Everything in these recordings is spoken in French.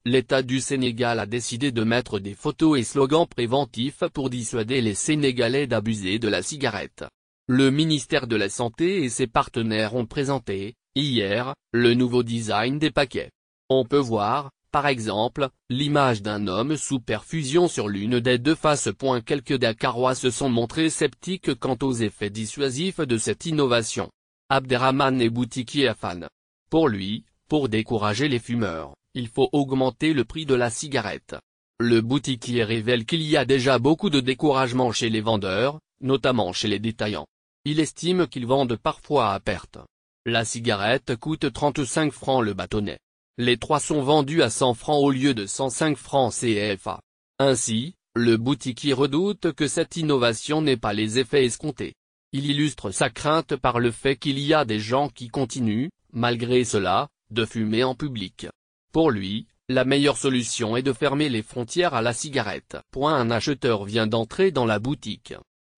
l'État du Sénégal a décidé de mettre des photos et slogans préventifs pour dissuader les Sénégalais d'abuser de la cigarette. Le ministère de la Santé et ses partenaires ont présenté, hier, le nouveau design des paquets. On peut voir, par exemple, l'image d'un homme sous perfusion sur l'une des deux faces. Quelques Dakarois se sont montrés sceptiques quant aux effets dissuasifs de cette innovation. Abderrahmane est boutiquier à fan. Pour lui, pour décourager les fumeurs, il faut augmenter le prix de la cigarette. Le boutiquier révèle qu'il y a déjà beaucoup de découragement chez les vendeurs, notamment chez les détaillants. Il estime qu'ils vendent parfois à perte. La cigarette coûte 35 francs le bâtonnet. Les trois sont vendus à 100 francs au lieu de 105 francs CFA. Ainsi, le boutiquier redoute que cette innovation n'ait pas les effets escomptés. Il illustre sa crainte par le fait qu'il y a des gens qui continuent, malgré cela, de fumer en public. Pour lui, la meilleure solution est de fermer les frontières à la cigarette. Un acheteur vient d'entrer dans la boutique.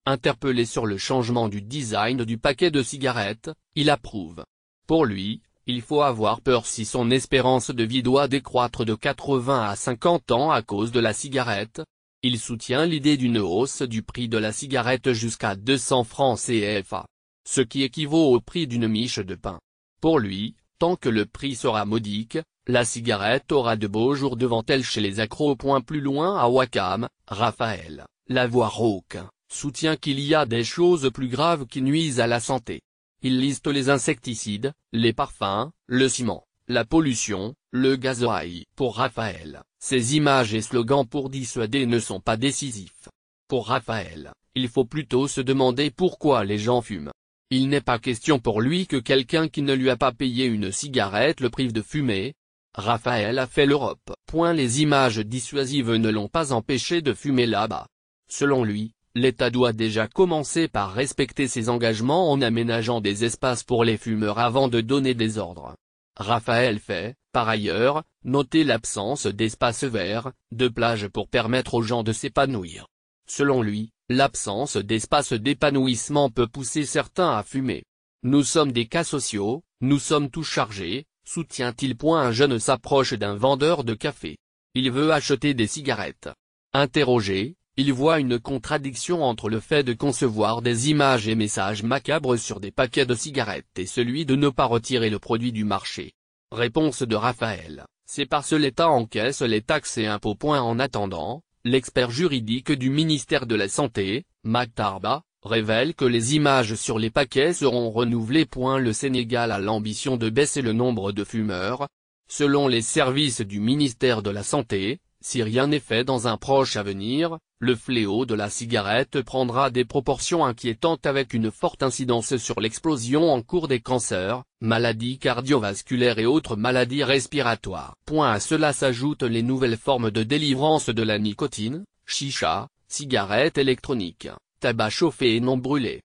Interpellé sur le changement du design du paquet de cigarettes, il approuve. Pour lui, il faut avoir peur si son espérance de vie doit décroître de 80 à 50 ans à cause de la cigarette. Il soutient l'idée d'une hausse du prix de la cigarette jusqu'à 200 francs CFA. Ce qui équivaut au prix d'une miche de pain. Pour lui, tant que le prix sera modique, la cigarette aura de beaux jours devant elle chez les accros. Plus loin à Ouakam, Raphaël, la voix rauque, soutient qu'il y a des choses plus graves qui nuisent à la santé. Il liste les insecticides, les parfums, le ciment, la pollution, le gasoil. Pour Raphaël, ces images et slogans pour dissuader ne sont pas décisifs. Pour Raphaël, il faut plutôt se demander pourquoi les gens fument. Il n'est pas question pour lui que quelqu'un qui ne lui a pas payé une cigarette le prive de fumer. Raphaël a fait l'Europe. Les images dissuasives ne l'ont pas empêché de fumer là-bas. Selon lui, l'État doit déjà commencer par respecter ses engagements en aménageant des espaces pour les fumeurs avant de donner des ordres. Raphaël fait, par ailleurs, noter l'absence d'espaces verts, de plages pour permettre aux gens de s'épanouir. Selon lui, l'absence d'espace d'épanouissement peut pousser certains à fumer. Nous sommes des cas sociaux, nous sommes tous chargés, soutient-il. Un jeune s'approche d'un vendeur de café. Il veut acheter des cigarettes. Interrogé, il voit une contradiction entre le fait de concevoir des images et messages macabres sur des paquets de cigarettes et celui de ne pas retirer le produit du marché. Réponse de Raphaël, c'est parce que l'État encaisse les taxes et impôts. En attendant, l'expert juridique du ministère de la Santé, Maktarba, révèle que les images sur les paquets seront renouvelées. Le Sénégal a l'ambition de baisser le nombre de fumeurs. Selon les services du ministère de la Santé, si rien n'est fait dans un proche avenir, le fléau de la cigarette prendra des proportions inquiétantes avec une forte incidence sur l'explosion en cours des cancers, maladies cardiovasculaires et autres maladies respiratoires. À cela s'ajoutent les nouvelles formes de délivrance de la nicotine, chicha, cigarettes électroniques, tabac chauffé et non brûlé.